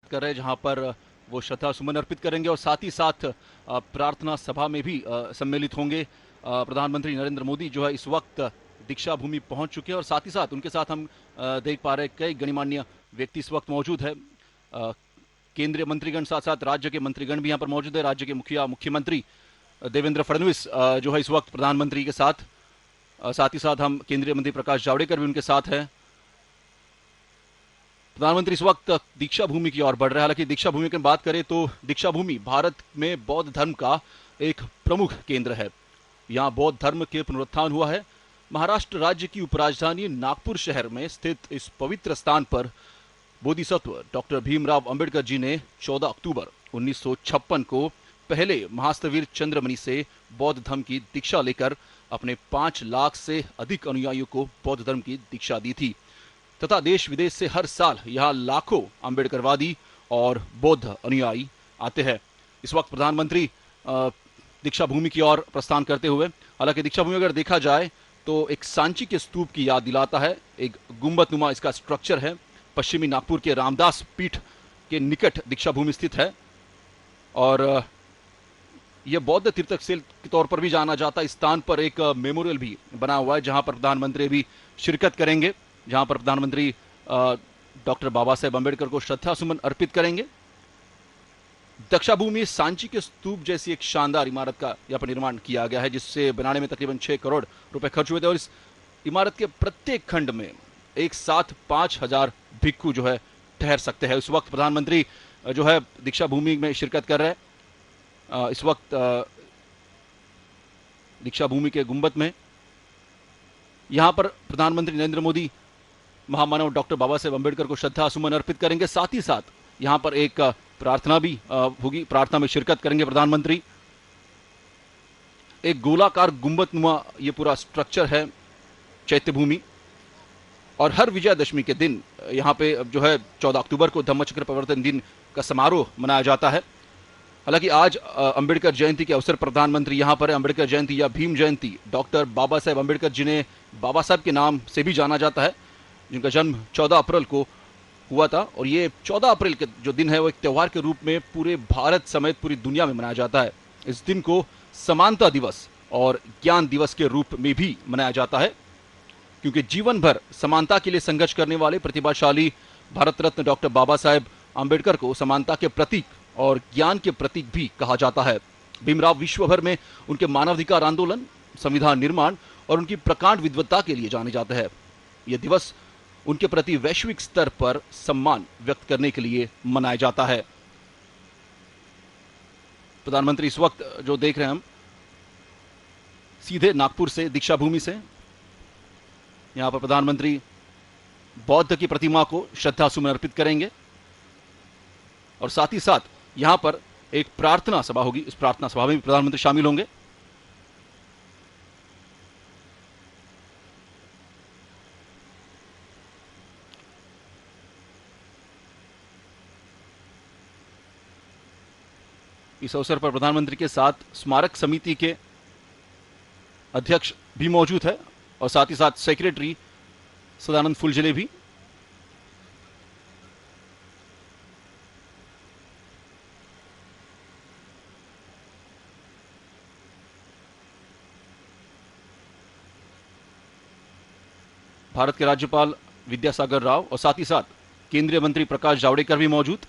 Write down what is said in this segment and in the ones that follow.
कर रहे हैं, जहां पर वो श्रद्धा सुमन अर्पित करेंगे और साथ ही साथ प्रार्थना सभा में भी सम्मिलित होंगे। प्रधानमंत्री नरेंद्र मोदी जो है इस वक्त दीक्षा भूमि पहुंच चुके हैं और साथ ही साथ उनके साथ हम देख पा रहे हैं कई गणमान्य व्यक्ति इस वक्त मौजूद है। केंद्रीय मंत्रीगण साथ साथ राज्य के मंत्रीगण भी यहाँ पर मौजूद है। राज्य के मुख्यमंत्री देवेंद्र फडणवीस जो है इस वक्त प्रधानमंत्री के साथ ही साथ हम केंद्रीय मंत्री प्रकाश जावड़ेकर भी उनके साथ हैं। प्रधानमंत्री इस वक्त दीक्षा भूमि की ओर बढ़ रहे हैं। हालांकि दीक्षा भूमि की बात करें तो दीक्षा भूमि भारत में बौद्ध धर्म का एक प्रमुख केंद्र है। यहाँ बौद्ध धर्म के पुनरुत्थान हुआ है। महाराष्ट्र राज्य की उपराजधानी नागपुर शहर में स्थित इस पवित्र स्थान पर बोधिसत्व डॉक्टर भीमराव अंबेडकर जी ने 14 अक्टूबर 1956 को पहले महास्तवीर चंद्रमणि से बौद्ध धर्म की दीक्षा लेकर अपने 5 लाख से अधिक अनुयायियों को बौद्ध धर्म की दीक्षा दी थी तथा देश विदेश से हर साल यहाँ लाखों अंबेडकरवादी और बौद्ध अनुयायी आते हैं। इस वक्त प्रधानमंत्री दीक्षा भूमि की ओर प्रस्थान करते हुए, हालांकि दीक्षा भूमि अगर देखा जाए तो एक सांची के स्तूप की याद दिलाता है। एक गुंबदनुमा इसका स्ट्रक्चर है। पश्चिमी नागपुर के रामदास पीठ के निकट दीक्षा भूमि स्थित है और यह बौद्ध तीर्थस्थल के तौर पर भी जाना जाता है। इस स्थान पर एक मेमोरियल भी बना हुआ है जहां पर प्रधानमंत्री भी शिरकत करेंगे, जहां पर प्रधानमंत्री डॉक्टर बाबा साहेब अम्बेडकर को श्रद्धा सुमन अर्पित करेंगे। दीक्षा भूमि सांची के स्तूप जैसी एक शानदार इमारत का यहाँ पर निर्माण किया गया है, जिससे बनाने में तकरीबन 6 करोड़ रुपए खर्च हुए थे और इस इमारत के प्रत्येक खंड में एक साथ 5000 भिक्खु जो है ठहर सकते हैं। इस वक्त प्रधानमंत्री जो है दीक्षा भूमि में शिरकत कर रहे हैं। इस वक्त दीक्षा भूमि के गुंबद में यहां पर प्रधानमंत्री नरेंद्र मोदी महामानव डॉक्टर बाबा साहेब अम्बेडकर को श्रद्धा सुमन अर्पित करेंगे। साथ ही साथ यहां पर एक प्रार्थना भी होगी। प्रार्थना में शिरकत करेंगे प्रधानमंत्री। एक गोलाकार गुंबदनुमा ये पूरा स्ट्रक्चर है चैत्य भूमि और हर विजयादशमी के दिन यहाँ पे जो है 14 अक्टूबर को धम्मचक्र प्रवर्तन दिन का समारोह मनाया जाता है। हालांकि आज अंबेडकर जयंती के अवसर पर प्रधानमंत्री यहाँ पर अंबेडकर जयंती या भीम जयंती डॉक्टर बाबा साहेब अम्बेडकर जिन्हें बाबा साहब के नाम से भी जाना जाता है, जिनका जन्म 14 अप्रैल को हुआ था और ये 14 अप्रैल के जो दिन है वो एक त्यौहार के रूप में पूरे भारत समेत पूरी दुनिया में मनाया जाता है। इस दिन को समानता दिवस और ज्ञान दिवस के रूप में भी मनाया जाता है, क्योंकि जीवन भर समानता के लिए संघर्ष करने वाले प्रतिभाशाली भारत रत्न डॉक्टर बाबा साहेब अम्बेडकर को समानता के प्रतीक और ज्ञान के प्रतीक भी कहा जाता है। भीमराव विश्व भर में उनके मानवाधिकार आंदोलन, संविधान निर्माण और उनकी प्रकांड विद्वत्ता के लिए जाने जाते हैं। यह दिवस उनके प्रति वैश्विक स्तर पर सम्मान व्यक्त करने के लिए मनाया जाता है। प्रधानमंत्री इस वक्त जो देख रहे हैं हम सीधे नागपुर से दीक्षा भूमि से, यहां पर प्रधानमंत्री बौद्ध की प्रतिमा को श्रद्धा सुमन अर्पित करेंगे और साथ ही साथ यहां पर एक प्रार्थना सभा होगी। इस प्रार्थना सभा में भी प्रधानमंत्री शामिल होंगे। इस अवसर पर प्रधानमंत्री के साथ स्मारक समिति के अध्यक्ष भी मौजूद है और साथ ही साथ सेक्रेटरी सदानंद फुलझेले भी। भारत के राज्यपाल विद्यासागर राव और साथ ही साथ केंद्रीय मंत्री प्रकाश जावड़ेकर भी मौजूद।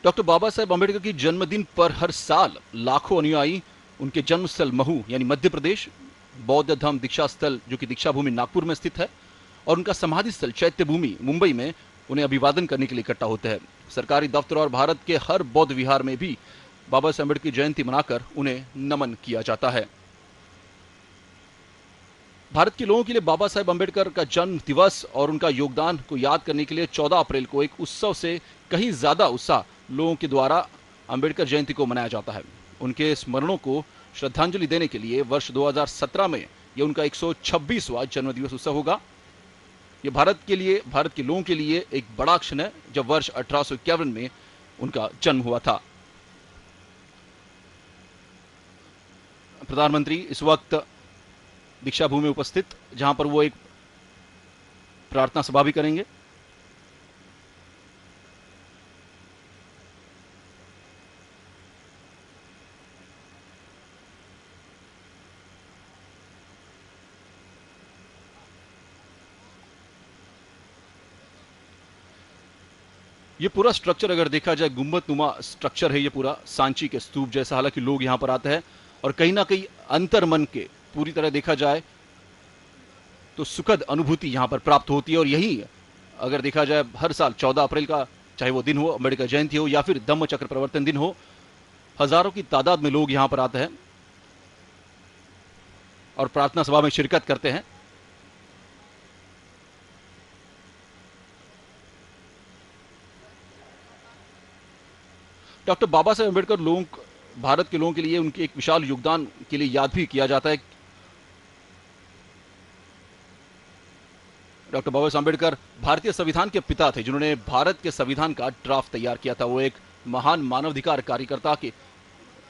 डॉक्टर बाबा साहेब अम्बेडकर की जन्मदिन पर हर साल लाखों अनुयायी उनके जन्मस्थल महू यानी मध्य प्रदेश, बौद्ध धर्म दीक्षा स्थल जो कि दीक्षा भूमि नागपुर में स्थित है और उनका समाधि स्थल चैत्य भूमि मुंबई में उन्हें अभिवादन करने के लिए इकट्ठा होते हैं। सरकारी दफ्तर और भारत के हर बौद्ध विहार में भी बाबा साहेब अम्बेडकर की जयंती मनाकर उन्हें नमन किया जाता है। भारत के लोगों के लिए बाबा साहेब अम्बेडकर का जन्म दिवस और उनका योगदान को याद करने के लिए 14 अप्रैल को एक उत्सव से कहीं ज्यादा उत्साह लोगों के द्वारा अंबेडकर जयंती को मनाया जाता है। उनके स्मरणों को श्रद्धांजलि देने के लिए वर्ष 2017 में यह उनका 126वां जन्मदिवस उत्सव होगा। ये भारत के लोगों के लिए एक बड़ा क्षण है, जब वर्ष 1851 में उनका जन्म हुआ था। प्रधानमंत्री इस वक्त दीक्षा भूमि में उपस्थित, जहां पर वो एक प्रार्थना सभा भी करेंगे। ये पूरा स्ट्रक्चर अगर देखा जाए गुंबदनुमा स्ट्रक्चर है, ये पूरा सांची के स्तूप जैसा। हालांकि लोग यहां पर आते हैं और कहीं ना कहीं अंतर्मन के पूरी तरह देखा जाए तो सुखद अनुभूति यहां पर प्राप्त होती है। और यही अगर देखा जाए हर साल 14 अप्रैल का, चाहे वो दिन हो अम्बेडकर जयंती हो या फिर धम्म चक्र प्रवर्तन दिन हो, हजारों की तादाद में लोग यहां पर आते हैं और प्रार्थना सभा में शिरकत करते हैं। डॉक्टर बाबा साहेब अम्बेडकर भारत के लोगों के लिए उनके एक विशाल योगदान के लिए याद भी किया जाता है। डॉक्टर बाबा साहेब अम्बेडकर भारतीय संविधान के पिता थे, जिन्होंने भारत के संविधान का ड्राफ्ट तैयार किया था। वो एक महान मानवाधिकार कार्यकर्ता के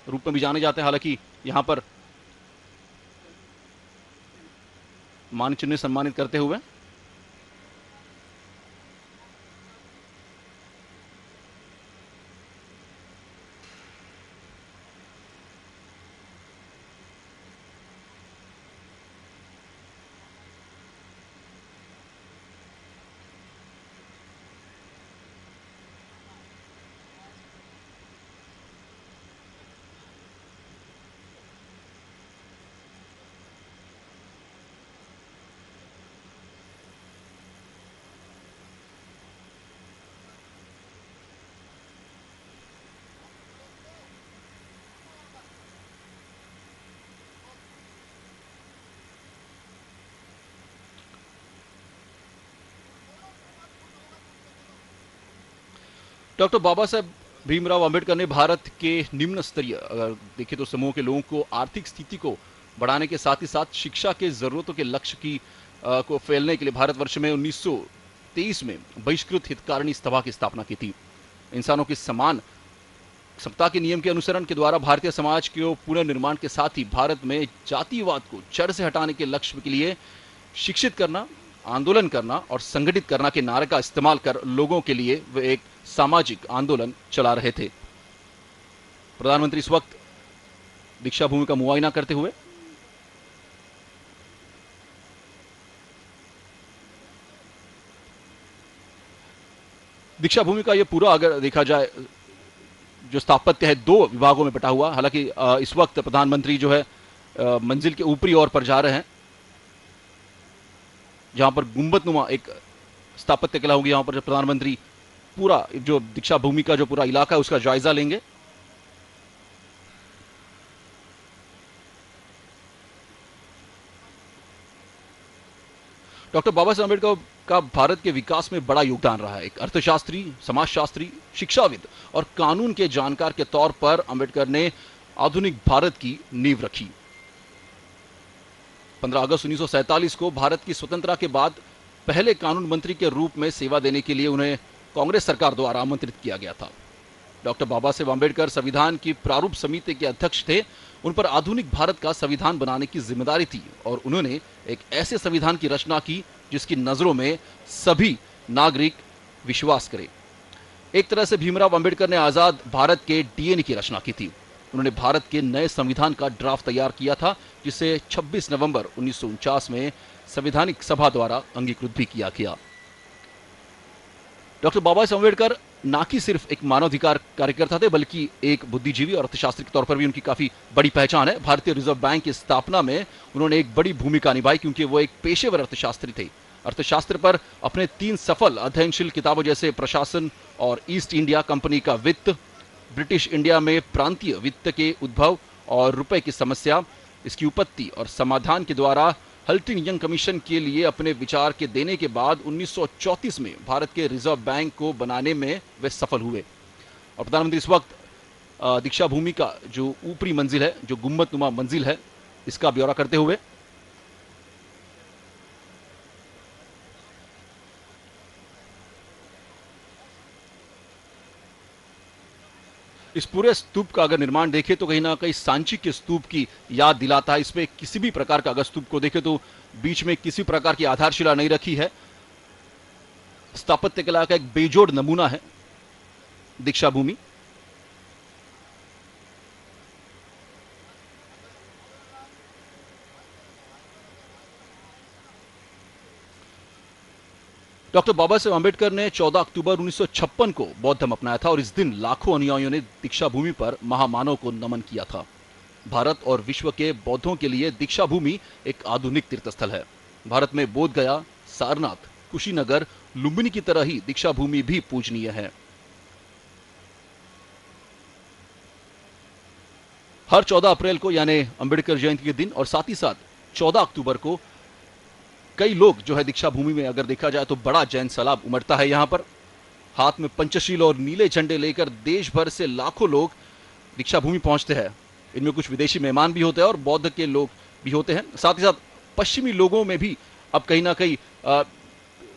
रूप में भी जाने जाते हैं। हालांकि यहां पर मान चिन्ह सम्मानित करते हुए डॉक्टर बाबा साहेब भीमराव अंबेडकर ने भारत के निम्न स्तरीय अगर देखें तो समूह के लोगों को आर्थिक स्थिति को बढ़ाने के साथ ही साथ शिक्षा के जरूरतों के लक्ष्य को फैलने के लिए भारतवर्ष में 1923 में बहिष्कृत हितकारिणी सभा की स्थापना की थी। इंसानों की समान समता के नियम के अनुसरण के द्वारा भारतीय समाज के पुनर्निर्माण के साथ ही भारत में जातिवाद को जड़ से हटाने के लक्ष्य के लिए शिक्षित करना, आंदोलन करना और संगठित करना के नारे का इस्तेमाल कर लोगों के लिए वे एक सामाजिक आंदोलन चला रहे थे। प्रधानमंत्री इस वक्त दीक्षा भूमि का मुआयना करते हुए दीक्षा भूमि का यह पूरा अगर देखा जाए जो स्थापत्य है 2 विभागों में बटा हुआ। हालांकि इस वक्त प्रधानमंत्री जो है मंजिल के ऊपरी ओर पर जा रहे हैं, जहां पर गुंबदनुमा एक स्थापत्य कला होगी। यहां पर प्रधानमंत्री पूरा जो दीक्षा भूमि का जो पूरा इलाका है उसका जायजा लेंगे। डॉक्टर बाबा साहेब अम्बेडकर का भारत के विकास में बड़ा योगदान रहा है। एक अर्थशास्त्री, समाजशास्त्री, शिक्षाविद और कानून के जानकार के तौर पर अम्बेडकर ने आधुनिक भारत की नींव रखी। 15 अगस्त 1947 को भारत की स्वतंत्रता के बाद पहले कानून मंत्री के रूप में सेवा देने के लिए उन्हें कांग्रेस सरकार द्वारा आमंत्रित किया गया था। डॉक्टर बाबा साहेब अम्बेडकर संविधान की प्रारूप समिति के अध्यक्ष थे। उन पर आधुनिक भारत का संविधान बनाने की जिम्मेदारी थी और उन्होंने एक ऐसे संविधान की रचना की जिसकी नजरों में सभी नागरिक विश्वास करें। एक तरह से भीमराव अम्बेडकर ने आजाद भारत के डीएनए की रचना की थी। उन्होंने भारत के नए संविधान का ड्राफ्ट तैयार किया था, जिसे 26 नवंबर 1949 में संवैधानिक सभा द्वारा अंगीकृत भी किया गया। डॉक्टर बाबा साहेब अम्बेडकर ना कि सिर्फ एक मानवाधिकार कार्यकर्ता थे, बल्कि एक बुद्धिजीवी और अर्थशास्त्री के तौर पर भी उनकी काफी बड़ी पहचान है। भारतीय रिजर्व बैंक की स्थापना में उन्होंने एक बड़ी भूमिका निभाई, क्योंकि वो एक पेशेवर अर्थशास्त्री थे। अर्थशास्त्र पर अपने 3 सफल अध्ययनशील किताबों जैसे प्रशासन और ईस्ट इंडिया कंपनी का वित्त, ब्रिटिश इंडिया में प्रांतीय वित्त के उद्भव और रुपए की समस्या, इसकी उत्पत्ति और समाधान के द्वारा हल्टिन यंग कमीशन के लिए अपने विचार के देने के बाद 1934 में भारत के रिजर्व बैंक को बनाने में वे सफल हुए और प्रधानमंत्री इस वक्त दीक्षा भूमि का जो ऊपरी मंजिल है, जो गुम्बदनुमा मंजिल है, इसका ब्यौरा करते हुए इस पूरे स्तूप का अगर निर्माण देखें तो कहीं ना कहीं सांची के स्तूप की याद दिलाता है। इसमें किसी भी प्रकार का अगर स्तूप को देखें तो बीच में किसी प्रकार की आधारशिला नहीं रखी है। स्थापत्य कला का एक बेजोड़ नमूना है दीक्षा भूमि। डॉक्टर बाबा साहेब अम्बेडकर ने 14 अक्टूबर 1956 को बौद्ध धर्म अपनाया था और इस दिन लाखों अनुयायियों ने दीक्षा भूमि पर महामानव को नमन किया था। भारत और विश्व के बौद्धों के लिए दीक्षा भूमि एक आधुनिक तीर्थस्थल है। भारत में बोध गया, सारनाथ, कुशीनगर, लुम्बिनी की तरह ही दीक्षा भूमि भी पूजनीय है। हर 14 अप्रैल को यानी अंबेडकर जयंती के दिन और साथ ही साथ 14 अक्टूबर को कई लोग जो है दीक्षा भूमि में अगर देखा जाए तो बड़ा जैन सैलाब उमड़ता है। यहां पर हाथ में पंचशील और नीले झंडे लेकर देश भर से लाखों लोग दीक्षा भूमि पहुंचते हैं। इनमें कुछ विदेशी मेहमान भी होते हैं और बौद्ध के लोग भी होते हैं। साथ ही साथ पश्चिमी लोगों में भी अब कहीं ना कहीं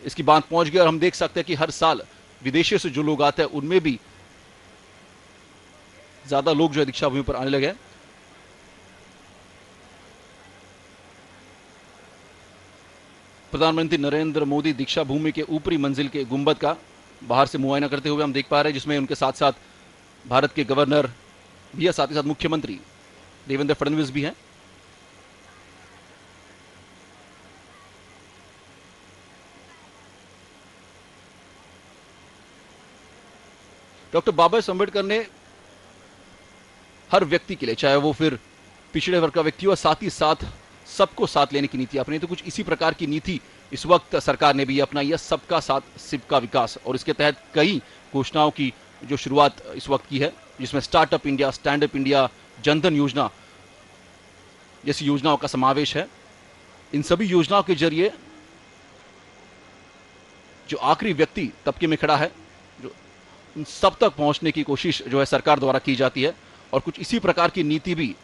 इसकी बात पहुंच गई और हम देख सकते हैं कि हर साल विदेशियों से जो लोग आते हैं उनमें भी ज्यादा लोग जो है दीक्षा भूमि पर आने लगे हैं। प्रधानमंत्री नरेंद्र मोदी दीक्षा भूमि के ऊपरी मंजिल के गुंबद का बाहर से मुआयना करते हुए हम देख पा रहे हैं, जिसमें उनके साथ साथ भारत के गवर्नर भी है, साथ ही साथ मुख्यमंत्री देवेंद्र फडणवीस भी हैं। डॉक्टर बाबा साहेब अम्बेडकर ने हर व्यक्ति के लिए, चाहे वो फिर पिछड़े वर्ग का व्यक्ति हो, साथ ही साथ सबको साथ लेने की नीति अपनाई। तो कुछ इसी प्रकार की नीति इस वक्त सरकार ने भी अपनाई है, सबका साथ सबका विकास, और इसके तहत कई घोषणाओं की जो शुरुआत इस वक्त की है, जिसमें startup India, stand up India, Jan Dhan योजना जैसी योजनाओं का समावेश है। इन सभी योजनाओं के जरिए जो आखिरी व्यक्ति तबके में खड़ा है, जो उन सब तक पहुंचने की कोशिश जो है सरकार द्वारा की जाती है। और कुछ इसी प्रकार की नीति भी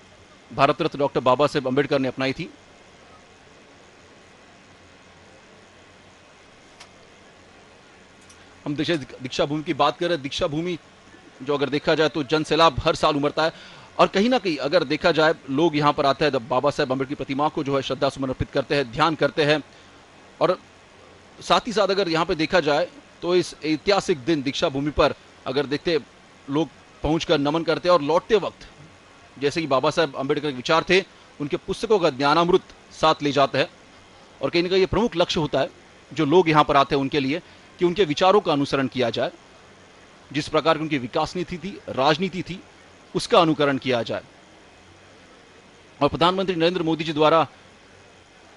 भारत रत्न डॉक्टर बाबा साहेब अम्बेडकर ने अपनाई थी। हम दीक्षा भूमि की बात करें, दीक्षा भूमि जो अगर देखा जाए तो जन सैलाब हर साल उमड़ता है और कहीं ना कहीं अगर देखा जाए लोग यहां पर आते हैं, बाबा साहेब अम्बेडकर की प्रतिमा को जो है श्रद्धा सुमन अर्पित करते हैं, ध्यान करते हैं। और साथ ही साथ अगर यहां पर देखा जाए तो इस ऐतिहासिक दिन दीक्षा भूमि पर अगर देखते लोग पहुंचकर नमन करते हैं और लौटते वक्त जैसे कि बाबा साहेब अम्बेडकर के विचार थे, उनके पुस्तकों का ज्ञानामृत साथ ले जाते हैं। और कहीं ना कहीं ये प्रमुख लक्ष्य होता है जो लोग यहां पर आते हैं उनके लिए, कि उनके विचारों का अनुसरण किया जाए, जिस प्रकार की उनकी विकास नीति थी, राजनीति थी, उसका अनुकरण किया जाए। और प्रधानमंत्री नरेंद्र मोदी जी द्वारा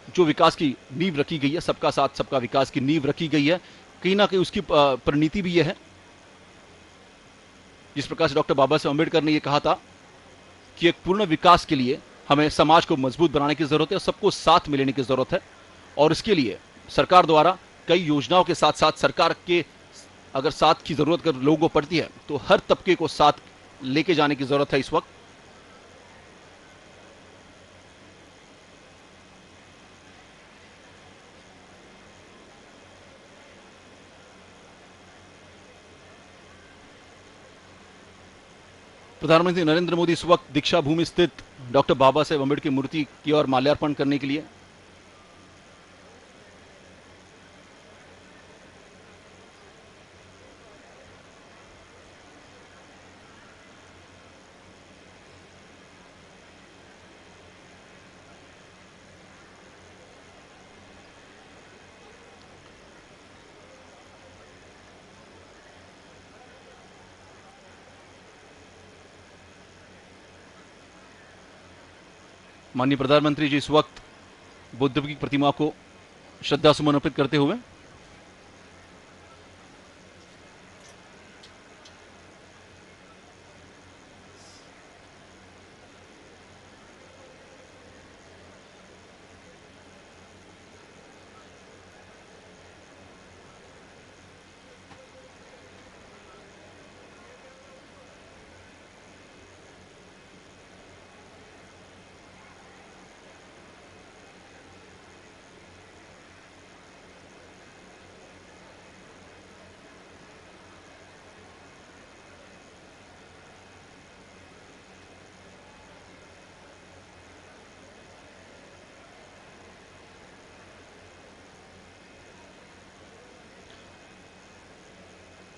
जो विकास की नींव रखी गई है, सबका साथ सबका विकास की नींव रखी गई है, कहीं ना कहीं उसकी परिणति भी यह है। जिस प्रकार से डॉक्टर बाबा साहेब अम्बेडकर ने यह कहा था कि एक पूर्ण विकास के लिए हमें समाज को मजबूत बनाने की जरूरत है, सबको साथ में लेने की जरूरत है। और इसके लिए सरकार द्वारा कई योजनाओं के साथ साथ सरकार के अगर साथ की जरूरत अगर लोगों को पड़ती है तो हर तबके को साथ लेके जाने की जरूरत है इस वक्त। प्रधानमंत्री नरेंद्र मोदी इस वक्त दीक्षा भूमि स्थित डॉक्टर बाबा साहेब अम्बेडकर की मूर्ति की ओर माल्यार्पण करने के लिए माननीय प्रधानमंत्री जी इस वक्त बुद्ध की प्रतिमा को श्रद्धा सुमन अर्पित करते हुए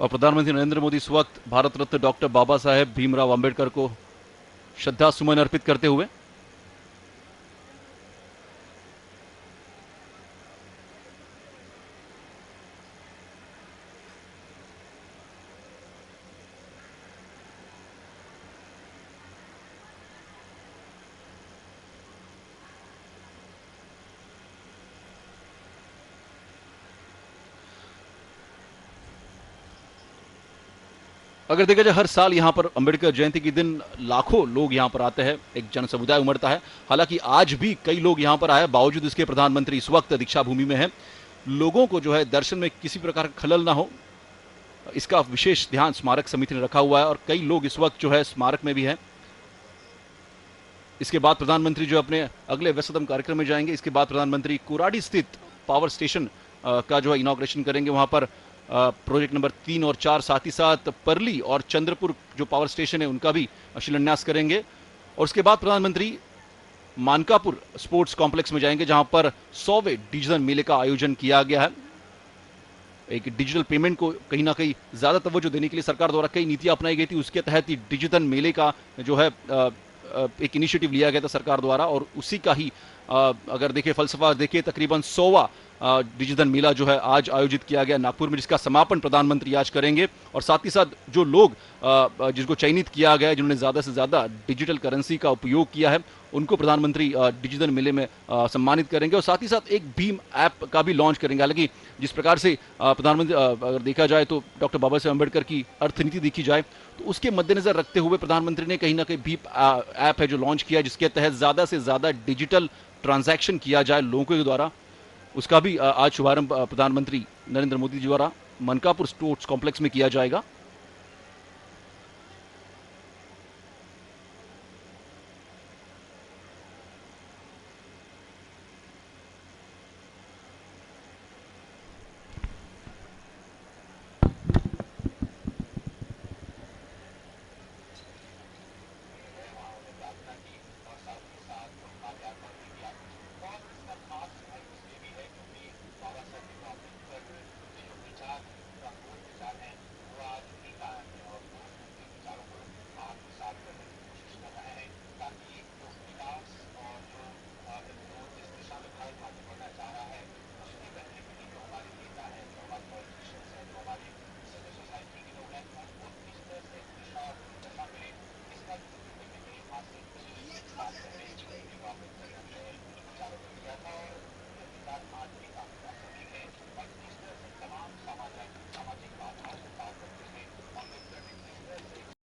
और प्रधानमंत्री नरेंद्र मोदी इस वक्त भारत रत्न डॉक्टर बाबा साहेब भीमराव अंबेडकर को श्रद्धा सुमन अर्पित करते हुए। अगर देखा जाए हर साल यहां पर अंबेडकर जयंती के दिन लाखों लोग यहां पर आते हैं, एक जन समुदाय उमड़ता है। हालांकि आज भी कई लोग यहां पर आए, बावजूद इसके प्रधानमंत्री इस वक्त दीक्षा भूमि में हैं। लोगों को जो है दर्शन में किसी प्रकार का खलल ना हो, इसका विशेष ध्यान स्मारक समिति ने रखा हुआ है और कई लोग इस वक्त जो है स्मारक में भी हैं। इसके बाद प्रधानमंत्री जो अपने अगले व्यस्ततम कार्यक्रम में जाएंगे। इसके बाद प्रधानमंत्री कुराड़ी स्थित पावर स्टेशन का जो है इनॉग्रेशन करेंगे। वहां पर प्रोजेक्ट नंबर 3 और 4, साथ ही साथ परली और चंद्रपुर जो पावर स्टेशन है उनका भी शिलान्यास करेंगे। और उसके बाद प्रधानमंत्री मानकापुर स्पोर्ट्स कॉम्प्लेक्स में जाएंगे, जहां पर 100वें डिजिटल मेले का आयोजन किया गया है। एक डिजिटल पेमेंट को कहीं ना कहीं ज्यादा तवज्जो देने के लिए सरकार द्वारा कई नीतियां अपनाई गई थी। उसके तहत ही डिजिटल मेले का जो है एक इनिशिएटिव लिया गया था सरकार द्वारा, और उसी का ही अगर देखें फलसफा देखें, तकरीबन 100वां डिजिटल मेला जो है आज आयोजित किया गया नागपुर में, जिसका समापन प्रधानमंत्री आज करेंगे। और साथ ही साथ जो लोग जिसको चयनित किया गया है, जिन्होंने ज्यादा से ज्यादा डिजिटल करेंसी का उपयोग किया है, उनको प्रधानमंत्री डिजिटल मेले में सम्मानित करेंगे। और साथ ही साथ एक भीम ऐप का भी लॉन्च करेंगे। हालांकि जिस प्रकार से प्रधानमंत्री अगर देखा जाए तो डॉक्टर बाबा साहेब अम्बेडकर की अर्थनीति देखी जाए तो उसके मद्देनजर रखते हुए प्रधानमंत्री ने कहीं ना कहीं भीम ऐप है जो लॉन्च किया है, जिसके तहत ज्यादा से ज्यादा डिजिटल ट्रांजैक्शन किया जाए लोगों के द्वारा। उसका भी आज शुभारंभ प्रधानमंत्री नरेंद्र मोदी जी द्वारा मनकापुर स्पोर्ट्स कॉम्प्लेक्स में किया जाएगा।